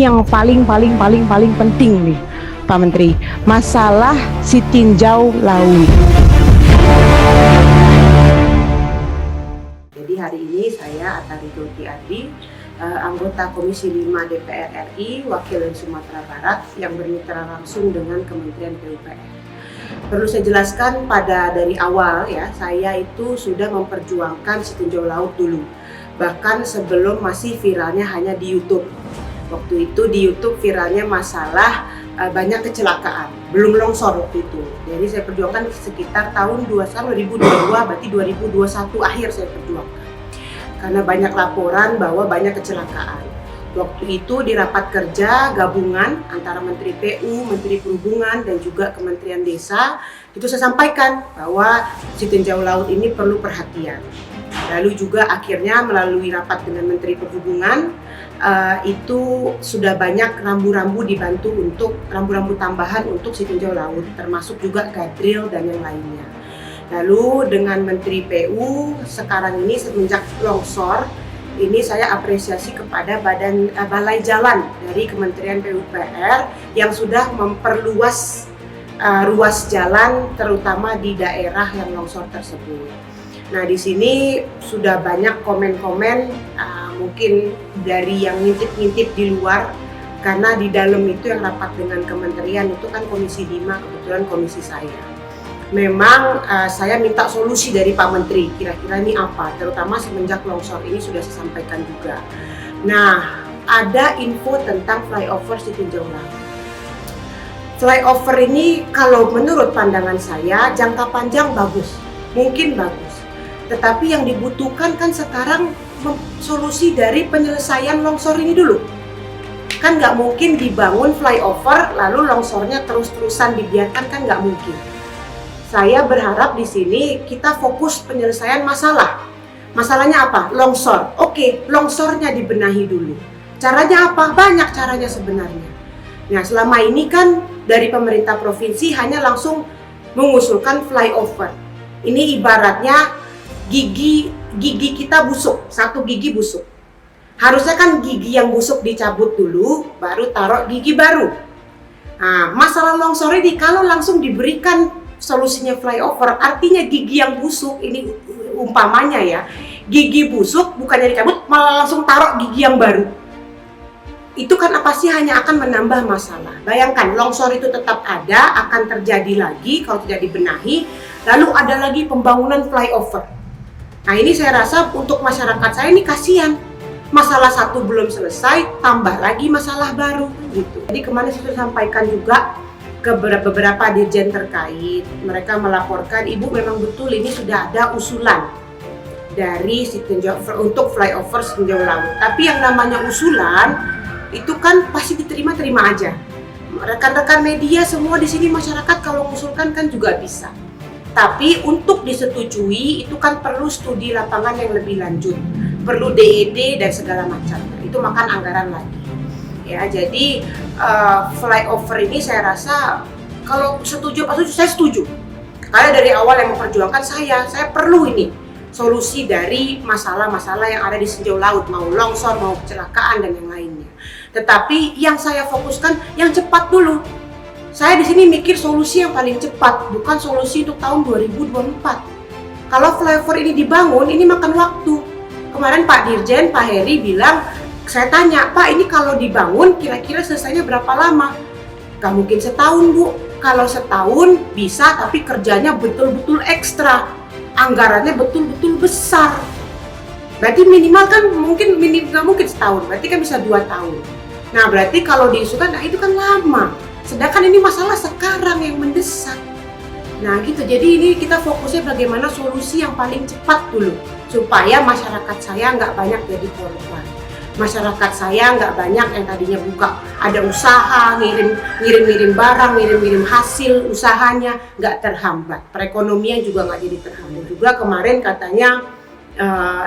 ini yang paling penting nih Pak Menteri, masalah si tinjau laut. Jadi hari ini saya Atari Doti Adi, anggota Komisi 5 DPR RI, wakil Sumatera Barat yang bermitra langsung dengan Kementerian PUPR. Perlu saya jelaskan dari awal ya, saya itu sudah memperjuangkan si tinjau laut dulu. Bahkan sebelum masih viralnya hanya di YouTube. Waktu itu di YouTube viralnya masalah banyak kecelakaan, belum longsor waktu itu. Jadi saya perjuangkan sekitar tahun 2022, berarti 2021 akhir saya perjuangkan. Karena banyak laporan bahwa banyak kecelakaan. Waktu itu di rapat kerja gabungan antara Menteri PU, Menteri Perhubungan dan juga Kementerian Desa, itu saya sampaikan bahwa si tinjau laut ini perlu perhatian. Lalu juga akhirnya melalui rapat dengan Menteri Perhubungan, itu sudah banyak rambu-rambu dibantu untuk rambu-rambu tambahan untuk si tinjau laut, termasuk juga guardrail dan yang lainnya. Lalu dengan Menteri PU sekarang ini semenjak longsor, ini saya apresiasi kepada Balai Jalan dari Kementerian PUPR yang sudah memperluas ruas jalan terutama di daerah yang longsor tersebut. Nah di sini sudah banyak komen-komen mungkin dari yang ngintip-ngintip di luar, karena di dalam itu yang rapat dengan kementerian itu kan Komisi 5, kebetulan komisi saya. Memang saya minta solusi dari Pak Menteri, kira-kira ini apa, terutama semenjak longsor ini sudah saya sampaikan juga. Nah, ada info tentang flyover si tinjau laut. Flyover ini kalau menurut pandangan saya jangka panjang bagus, mungkin bagus. Tetapi yang dibutuhkan kan sekarang solusi dari penyelesaian longsor ini dulu. Kan nggak mungkin dibangun flyover lalu longsornya terus-terusan dibiarkan, kan nggak mungkin. Saya berharap di sini kita fokus penyelesaian masalah. Masalahnya apa? Longsor. Oke, longsornya dibenahi dulu. Caranya apa? Banyak caranya sebenarnya. Nah, selama ini kan dari pemerintah provinsi hanya langsung mengusulkan flyover. Ini ibaratnya gigi kita busuk, satu gigi busuk. Harusnya kan gigi yang busuk dicabut dulu, baru taruh gigi baru. Nah, masalah longsor ini kalau langsung diberikan solusinya flyover, artinya gigi yang busuk ini umpamanya ya, gigi busuk bukannya dicabut malah langsung taruh gigi yang baru. Itu kan pasti hanya akan menambah masalah. Bayangkan longsor itu tetap ada, akan terjadi lagi kalau tidak dibenahi, lalu ada lagi pembangunan flyover. Nah ini saya rasa untuk masyarakat saya ini kasihan. Masalah satu belum selesai, tambah lagi masalah baru gitu. Jadi kemarin saya sudah sampaikan juga ke beberapa dirjen terkait, mereka melaporkan, Ibu memang betul ini sudah ada usulan dari si tinjau untuk flyover si tinjau laut. Tapi yang namanya usulan itu kan pasti diterima aja. Rekan-rekan media semua di sini masyarakat kalau mengusulkan kan juga bisa. Tapi untuk disetujui itu kan perlu studi lapangan yang lebih lanjut, perlu DED dan segala macam. Itu makan anggaran lagi. Ya, jadi flyover ini saya rasa kalau setuju, saya setuju. Karena dari awal yang memperjuangkan saya perlu ini solusi dari masalah-masalah yang ada di tinjau laut, mau longsor, mau kecelakaan dan yang lainnya. Tetapi yang saya fokuskan yang cepat dulu. Saya di sini mikir solusi yang paling cepat, bukan solusi untuk tahun 2024. Kalau flyover ini dibangun, ini makan waktu. Kemarin Pak Dirjen, Pak Heri bilang, saya tanya, Pak ini kalau dibangun kira-kira selesainya berapa lama? Gak mungkin setahun Bu, kalau setahun bisa tapi kerjanya betul-betul ekstra, anggarannya betul-betul besar. Berarti minimal kan gak mungkin setahun, berarti kan bisa 2 tahun. Nah berarti kalau diusulkan, nah itu kan lama. Sedangkan ini masalah sekarang yang mendesak. Nah gitu, jadi ini kita fokusnya bagaimana solusi yang paling cepat dulu, supaya masyarakat saya nggak banyak jadi korban. Masyarakat saya nggak banyak yang tadinya buka ada usaha, ngirim barang, ngirim hasil usahanya nggak terhambat, perekonomian juga nggak jadi terhambat. Juga kemarin katanya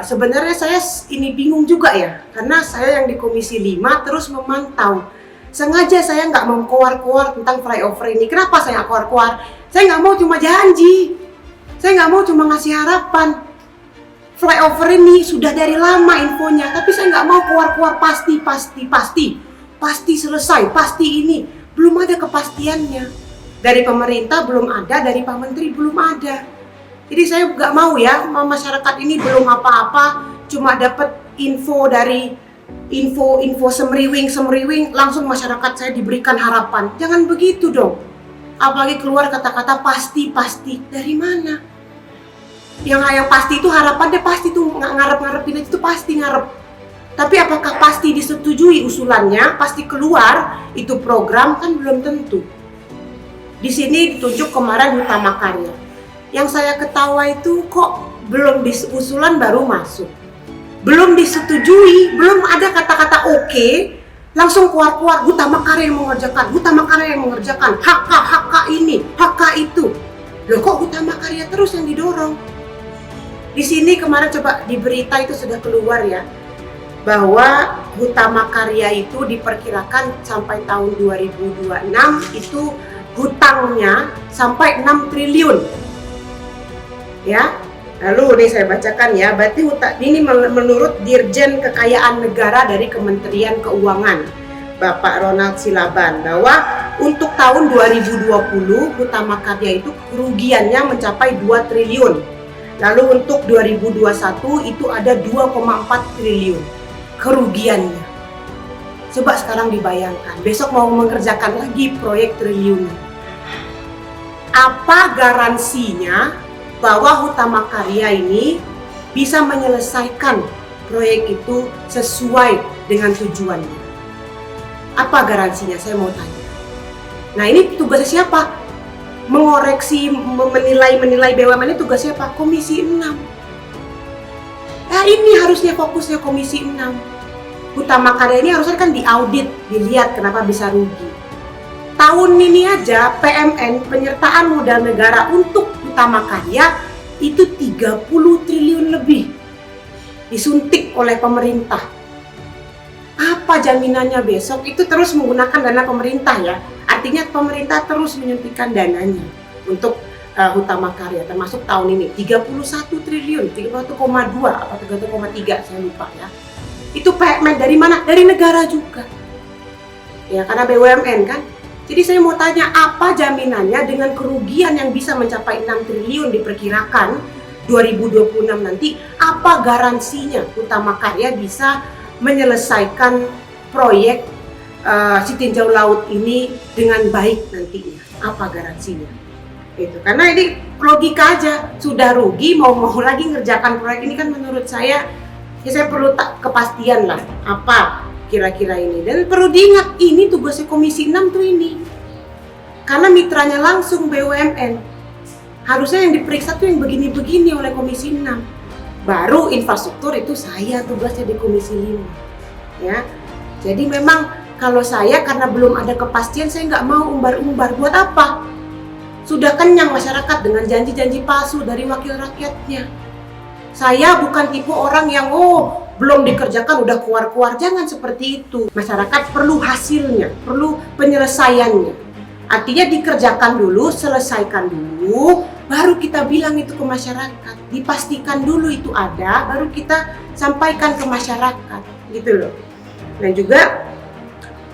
sebenarnya saya ini bingung juga ya, karena saya yang di Komisi 5 terus memantau. Sengaja saya nggak mau koar-koar tentang flyover ini. Kenapa saya nggak koar-koar? Saya nggak mau cuma janji, saya nggak mau cuma ngasih harapan. Flyover ini sudah dari lama infonya, tapi saya nggak mau keluar-keluar pasti. pasti selesai, pasti ini. Belum ada kepastiannya. Dari pemerintah belum ada, dari Pak Menteri belum ada. Jadi saya nggak mau ya, masyarakat ini belum apa-apa, cuma dapat info dari info semriwing, langsung masyarakat saya diberikan harapan. Jangan begitu dong. Apalagi keluar kata-kata pasti. Dari mana? Yang pasti itu harapannya pasti tuh ngarep-ngarepin aja itu pasti ngarep. Tapi apakah pasti disetujui usulannya, pasti keluar itu program, kan belum tentu. Di sini ditunjuk kemarin Hutama Karya. Yang saya ketawa itu kok belum usulan baru masuk. Belum disetujui, belum ada kata-kata oke, langsung keluar Hutama Karya yang mengerjakan, HK ini, HK itu. Loh kok Hutama Karya terus yang didorong? Di sini kemarin coba di berita itu sudah keluar ya, bahwa Hutama Karya itu diperkirakan sampai tahun 2026 itu hutangnya sampai 6 triliun. Ya. Lalu nih saya bacakan ya, berarti ini menurut Dirjen Kekayaan Negara dari Kementerian Keuangan, Bapak Ronald Silaban, bahwa untuk tahun 2020 Hutama Karya itu kerugiannya mencapai 2 triliun. Lalu untuk 2021 itu ada 2,4 triliun kerugiannya. Coba sekarang dibayangkan, besok mau mengerjakan lagi proyek triliunan. Apa garansinya bahwa Hutama Karya ini bisa menyelesaikan proyek itu sesuai dengan tujuannya? Apa garansinya? Saya mau tanya. Nah, ini tugasnya siapa? Mengoreksi, menilai BUMN ini tugas siapa? Komisi 6. Nah, ini harusnya fokusnya Komisi 6. Hutama Karya ini harusnya kan diaudit, dilihat kenapa bisa rugi. Tahun ini aja PMN, penyertaan modal negara untuk Hutama Karya itu 30 triliun lebih disuntik oleh pemerintah. Apa jaminannya besok itu terus menggunakan dana pemerintah ya? Artinya pemerintah terus menyuntikkan dananya untuk Hutama Karya, termasuk tahun ini 31 triliun, 31,2 atau 31,3 saya lupa ya. Itu payment dari mana? Dari negara juga. Ya karena BUMN kan. Jadi saya mau tanya, apa jaminannya dengan kerugian yang bisa mencapai 6 triliun diperkirakan 2026 nanti, apa garansinya Hutama Karya bisa menyelesaikan proyek si tinjau laut ini dengan baik nantinya? Apa garansinya? Itu karena ini logika aja, sudah rugi mau lagi ngerjakan proyek ini kan menurut saya ya saya perlu kepastian lah apa kira-kira ini. Dan perlu diingat ini tugasnya Komisi 6 tuh ini, karena mitranya langsung BUMN. Harusnya yang diperiksa tuh yang begini-begini oleh Komisi 6. Baru infrastruktur itu saya tugasnya di Komisi 5 ya. Jadi memang kalau saya karena belum ada kepastian, saya nggak mau umbar-umbar. Buat apa? Sudah kenyang masyarakat dengan janji-janji palsu dari wakil rakyatnya. Saya bukan tipe orang yang belum dikerjakan udah keluar-keluar. Jangan seperti itu. Masyarakat perlu hasilnya, perlu penyelesaiannya. Artinya dikerjakan dulu, selesaikan dulu, baru kita bilang itu ke masyarakat. Dipastikan dulu itu ada, baru kita sampaikan ke masyarakat, gitu loh. Dan juga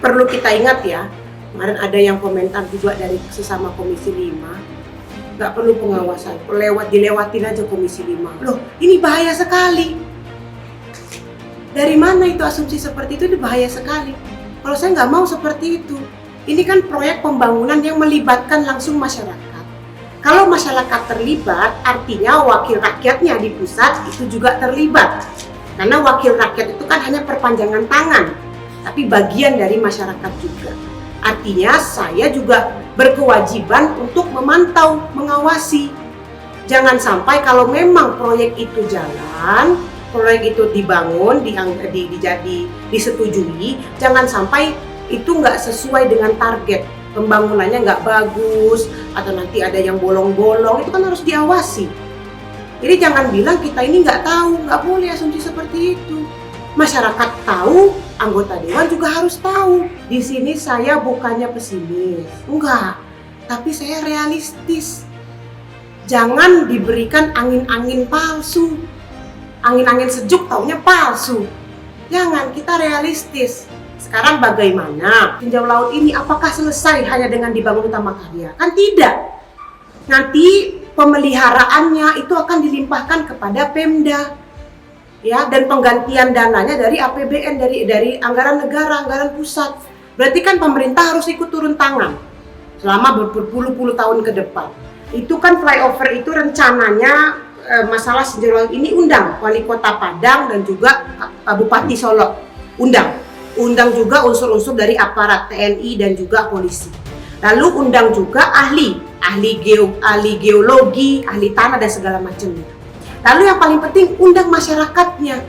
perlu kita ingat ya, kemarin ada yang komentar juga dari sesama Komisi 5, nggak perlu pengawasan, dilewatin aja Komisi 5. Loh, ini bahaya sekali. Dari mana itu asumsi seperti itu bahaya sekali. Kalau saya nggak mau seperti itu. Ini kan proyek pembangunan yang melibatkan langsung masyarakat. Kalau masyarakat terlibat, artinya wakil rakyatnya di pusat itu juga terlibat. Karena wakil rakyat itu kan hanya perpanjangan tangan, tapi bagian dari masyarakat juga. Artinya saya juga berkewajiban untuk memantau, mengawasi. Jangan sampai kalau memang proyek itu jalan, proyek itu dibangun, disetujui, jangan sampai itu nggak sesuai dengan target, pembangunannya nggak bagus, atau nanti ada yang bolong-bolong, itu kan harus diawasi. Jadi jangan bilang kita ini nggak tahu, nggak boleh asumsi seperti itu. Masyarakat tahu, anggota dewan juga harus tahu. Di sini saya bukannya pesimis, enggak, tapi saya realistis. Jangan diberikan angin-angin palsu, angin-angin sejuk taunya palsu. Jangan, kita realistis. Sekarang bagaimana tinjau laut ini apakah selesai hanya dengan dibangun utama karya? Kan tidak. Nanti pemeliharaannya itu akan dilimpahkan kepada Pemda. Ya, dan penggantian dananya dari APBN, dari anggaran negara, anggaran pusat. Berarti kan pemerintah harus ikut turun tangan selama berpuluh-puluh tahun ke depan. Itu kan flyover itu rencananya masalah tinjau laut ini undang Wali Kota Padang dan juga Bupati Solo. Undang juga unsur-unsur dari aparat TNI dan juga polisi. Lalu undang juga ahli geologi, ahli tanah dan segala macamnya. Lalu yang paling penting undang masyarakatnya,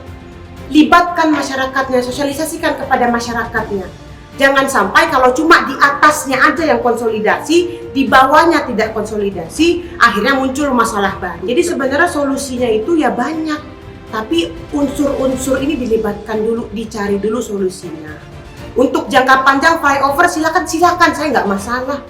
libatkan masyarakatnya, sosialisasikan kepada masyarakatnya. Jangan sampai kalau cuma di atasnya aja yang konsolidasi, di bawahnya tidak konsolidasi, akhirnya muncul masalah baru. Jadi sebenarnya solusinya itu ya banyak, tapi unsur-unsur ini dilibatkan dulu, dicari dulu solusinya. Untuk jangka panjang flyover silakan, saya nggak masalah.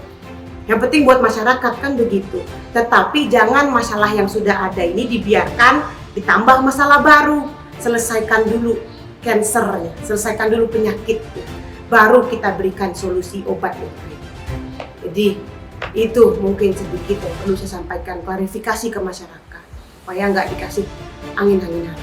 Yang penting buat masyarakat kan begitu. Tetapi jangan masalah yang sudah ada ini dibiarkan ditambah masalah baru. Selesaikan dulu cancernya, selesaikan dulu penyakitnya. Baru kita berikan solusi obat yang baik. Jadi itu mungkin sedikit yang perlu saya sampaikan, klarifikasi ke masyarakat supaya nggak dikasih angin-anginan.